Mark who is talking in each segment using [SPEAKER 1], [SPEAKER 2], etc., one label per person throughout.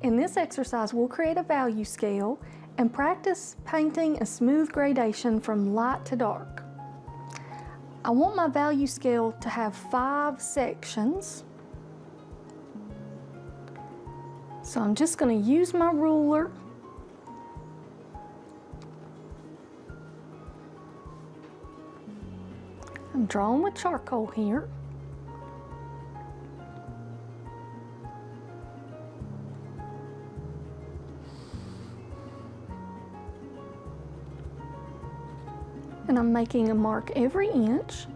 [SPEAKER 1] In this exercise, we'll create a value scale and practice painting a smooth gradation from light to dark. I want my value scale to have 5 sections. So I'm just going to use my ruler I'm drawing with charcoal here. And I'm making a mark every inch.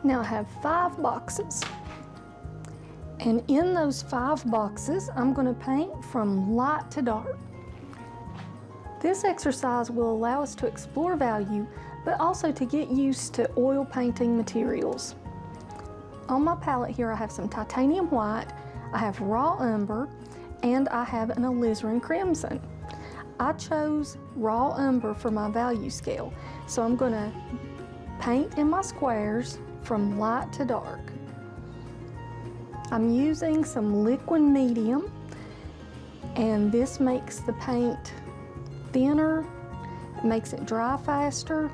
[SPEAKER 1] Now I have 5 boxes. And in those 5 boxes, I'm going to paint from light to dark. This exercise will allow us to explore value, but also to get used to oil painting materials. On my palette here, I have some titanium white, I have raw umber, and I have an alizarin crimson. I chose raw umber for my value scale, so I'm going to paint in my squares from light to dark. I'm using some liquid medium, and this makes the paint thinner, makes it dry faster,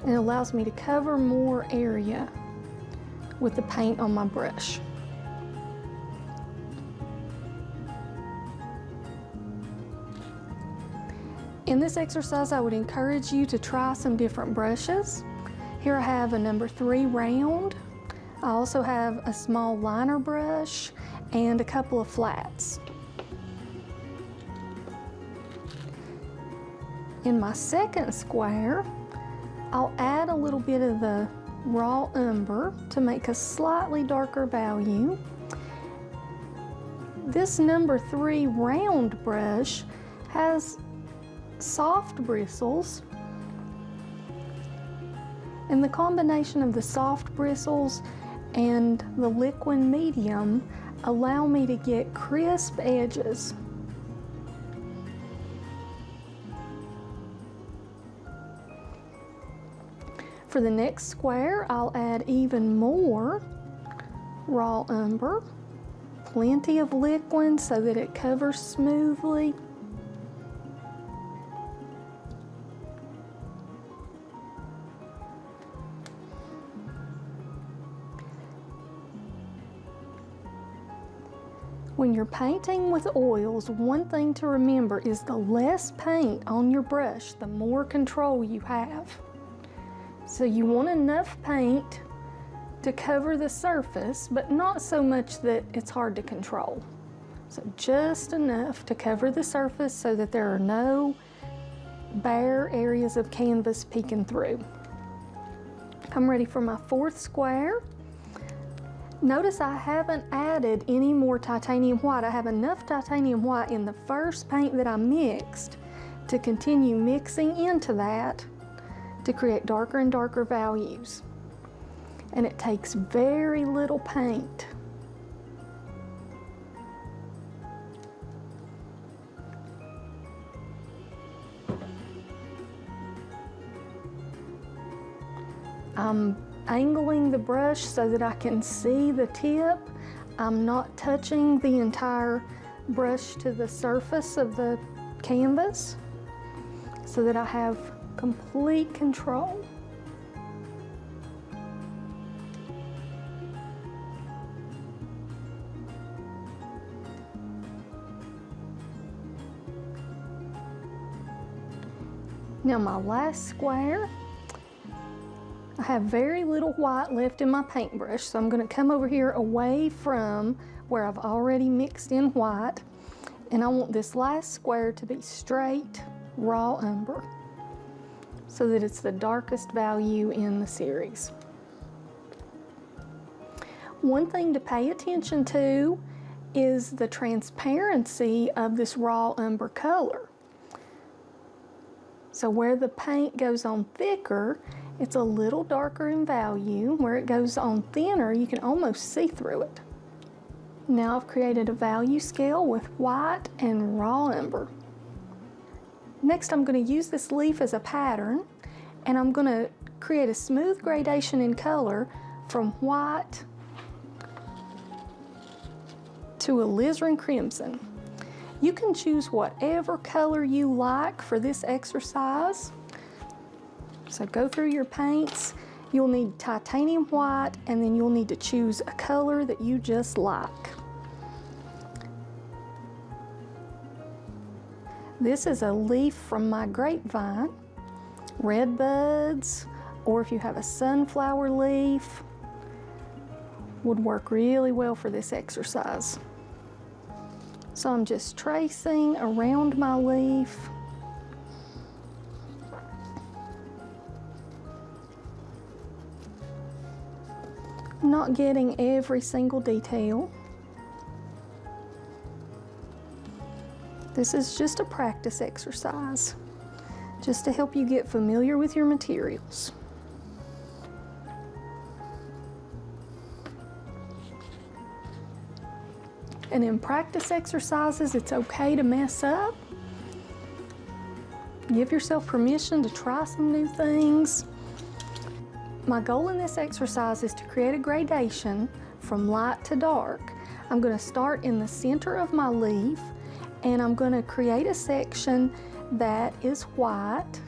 [SPEAKER 1] and allows me to cover more area with the paint on my brush. In this exercise, I would encourage you to try some different brushes. Here I have a number 3 round. I also have a small liner brush and a couple of flats. In my second square, I'll add a little bit of the raw umber to make a slightly darker value. This number 3 round brush has soft bristles, and the combination of the soft bristles and the liquid medium allow me to get crisp edges. For the next square, I'll add even more raw umber, plenty of liquid so that it covers smoothly. When you're painting with oils, one thing to remember is the less paint on your brush, the more control you have. So you want enough paint to cover the surface, but not so much that it's hard to control. So just enough to cover the surface so that there are no bare areas of canvas peeking through. I'm ready for my 4th square. Notice I haven't added any more titanium white. I have enough titanium white in the first paint that I mixed to continue mixing into that to create darker and darker values. And it takes very little paint. I'm angling the brush so that I can see the tip. I'm not touching the entire brush to the surface of the canvas so that I have complete control. Now my last square, I have very little white left in my paintbrush, so I'm going to come over here away from where I've already mixed in white, and I want this last square to be straight raw umber so that it's the darkest value in the series. One thing to pay attention to is the transparency of this raw umber color. So where the paint goes on thicker, it's a little darker in value. Where it goes on thinner, you can almost see through it. Now I've created a value scale with white and raw umber. Next, I'm going to use this leaf as a pattern, and I'm going to create a smooth gradation in color from white to alizarin crimson. You can choose whatever color you like for this exercise. So go through your paints. You'll need titanium white, and then you'll need to choose a color that you just like. This is a leaf from my grapevine. Red buds, or if you have a sunflower leaf, would work really well for this exercise. So I'm just tracing around my leaf. Not getting every single detail. This is just a practice exercise, just to help you get familiar with your materials. And in practice exercises, it's okay to mess up. Give yourself permission to try some new things. My goal in this exercise is to create a gradation from light to dark. I'm going to start in the center of my leaf, and I'm going to create a section that is white.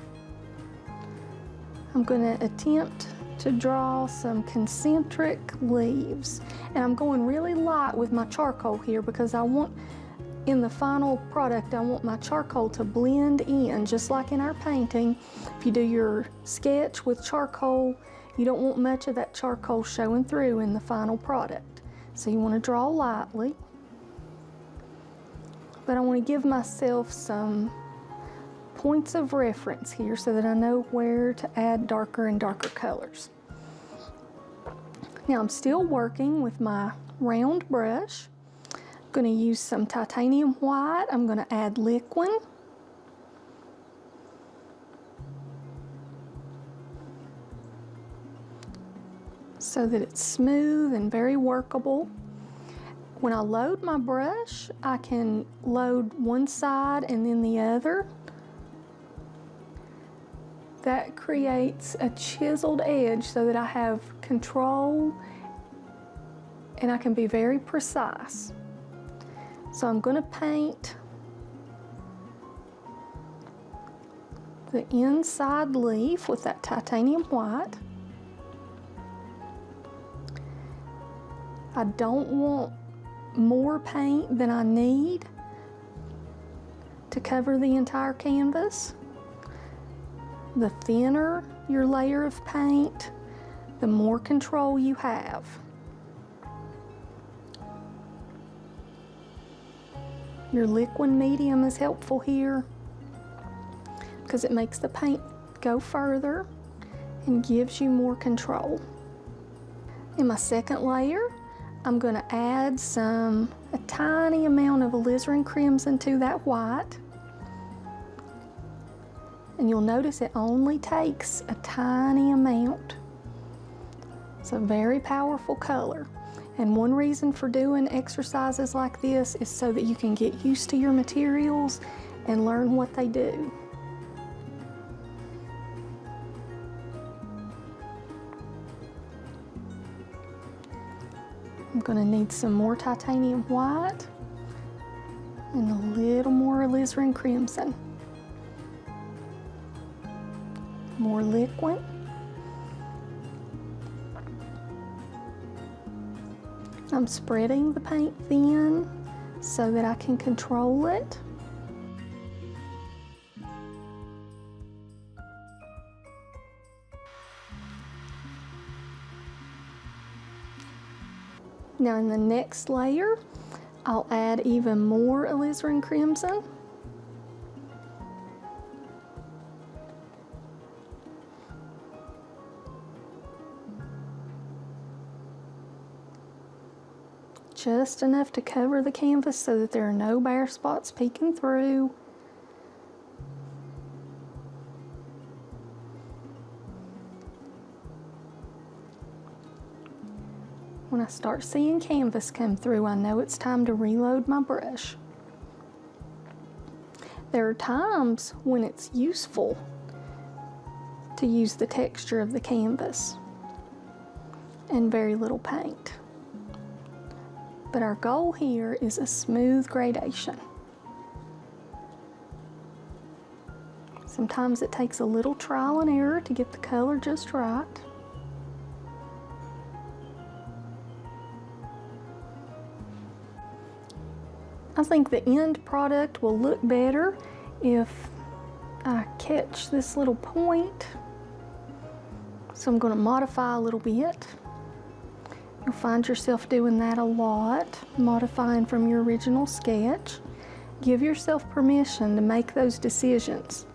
[SPEAKER 1] I'm going to attempt to draw some concentric leaves, and I'm going really light with my charcoal here because I want, in the final product, I want my charcoal to blend in, just like in our painting. If you do your sketch with charcoal, you don't want much of that charcoal showing through in the final product. So you want to draw lightly, but I want to give myself some points of reference here so that I know where to add darker and darker colors. Now I'm still working with my round brush. I'm going to use some titanium white. I'm going to add liquid. So that it's smooth and very workable. When I load my brush, I can load one side and then the other. That creates a chiseled edge so that I have control and I can be very precise. So I'm going to paint the inside leaf with that titanium white. I don't want more paint than I need to cover the entire canvas. The thinner your layer of paint, the more control you have. Your liquid medium is helpful here because it makes the paint go further and gives you more control. In my second layer, I'm going to add a tiny amount of alizarin crimson to that white. And you'll notice it only takes a tiny amount. It's a very powerful color. And one reason for doing exercises like this is so that you can get used to your materials and learn what they do. I'm going to need some more titanium white and a little more alizarin crimson. More liquid. I'm spreading the paint thin so that I can control it. Now in the next layer, I'll add even more alizarin crimson. Just enough to cover the canvas so that there are no bare spots peeking through. When I start seeing canvas come through, I know it's time to reload my brush. There are times when it's useful to use the texture of the canvas and very little paint. But our goal here is a smooth gradation. Sometimes it takes a little trial and error to get the color just right. I think the end product will look better if I catch this little point. So I'm going to modify a little bit. You'll find yourself doing that a lot, modifying from your original sketch. Give yourself permission to make those decisions.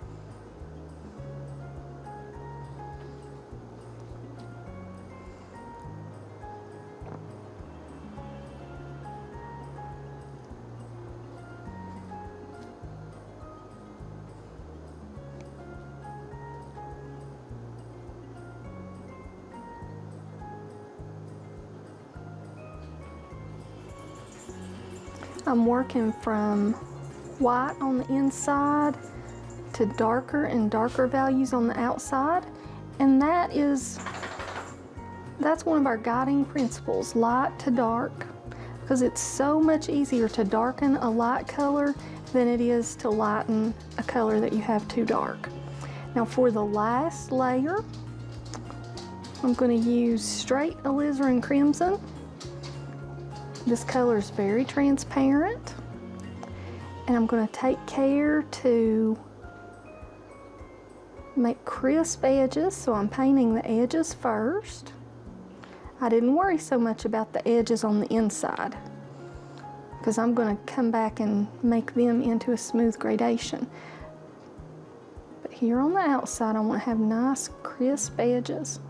[SPEAKER 1] I'm working from white on the inside to darker and darker values on the outside, and that's one of our guiding principles, light to dark, because it's so much easier to darken a light color than it is to lighten a color that you have too dark. Now for the last layer, I'm going to use straight alizarin crimson. This color is very transparent, and I'm going to take care to make crisp edges, so I'm painting the edges first. I didn't worry so much about the edges on the inside because I'm going to come back and make them into a smooth gradation. But here on the outside, I want to have nice crisp edges.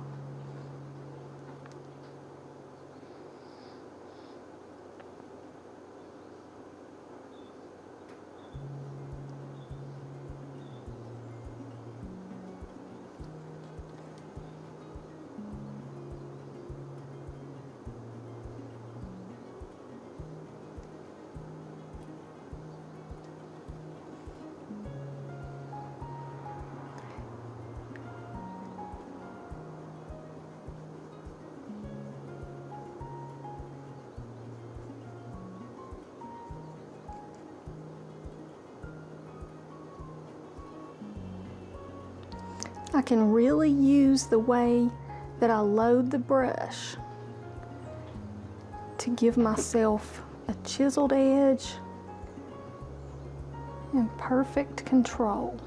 [SPEAKER 1] I can really use the way that I load the brush to give myself a chiseled edge and perfect control.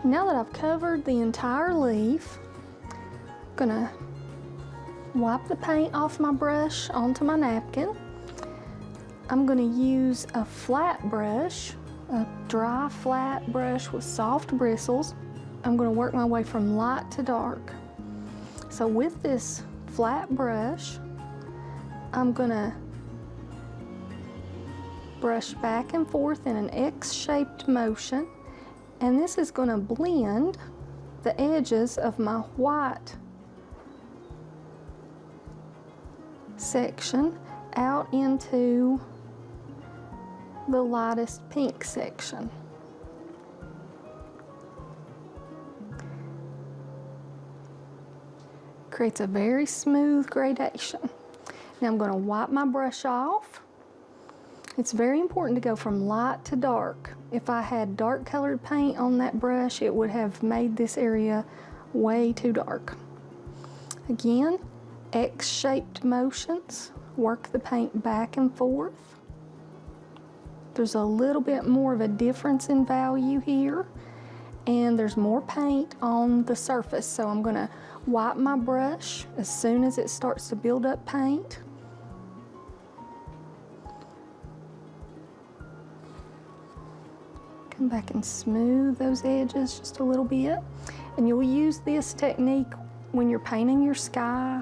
[SPEAKER 1] Now that I've covered the entire leaf, I'm gonna wipe the paint off my brush onto my napkin. I'm gonna use a flat brush, a dry flat brush with soft bristles. I'm gonna work my way from light to dark. So with this flat brush, I'm gonna brush back and forth in an X-shaped motion. And this is going to blend the edges of my white section out into the lightest pink section. Creates a very smooth gradation. Now I'm going to wipe my brush off. It's very important to go from light to dark. If I had dark colored paint on that brush, it would have made this area way too dark. Again, X-shaped motions, work the paint back and forth. There's a little bit more of a difference in value here, and there's more paint on the surface. So I'm gonna wipe my brush as soon as it starts to build up paint. Come back and smooth those edges just a little bit. And you'll use this technique when you're painting your sky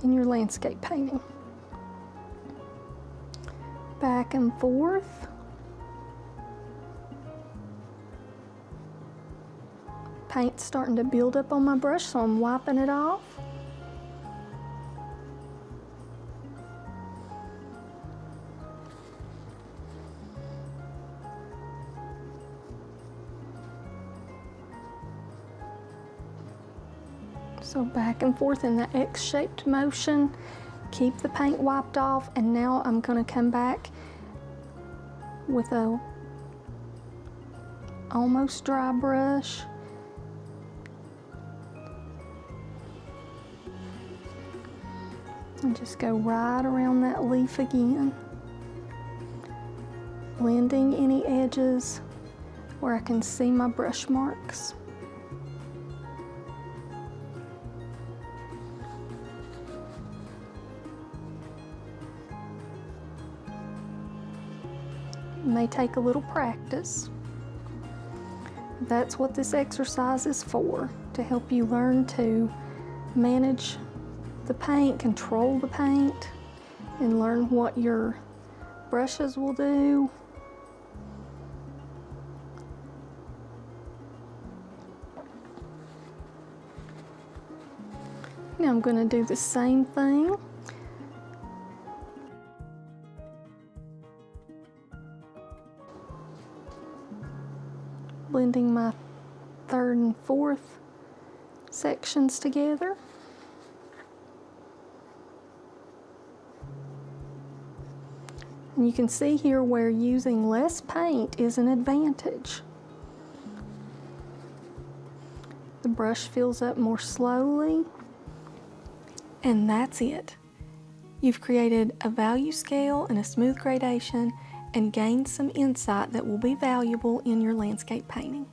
[SPEAKER 1] in your landscape painting. Back and forth. Paint's starting to build up on my brush, so I'm wiping it off. So back and forth in the X-shaped motion, keep the paint wiped off, and now I'm going to come back with a almost dry brush. And just go right around that leaf again, blending any edges where I can see my brush marks. It may take a little practice. That's what this exercise is for, to help you learn to manage the paint, control the paint, and learn what your brushes will do. Now I'm going to do the same thing. Blending my third and fourth sections together. And you can see here where using less paint is an advantage. The brush fills up more slowly, and that's it. You've created a value scale and a smooth gradation and gained some insight that will be valuable in your landscape painting.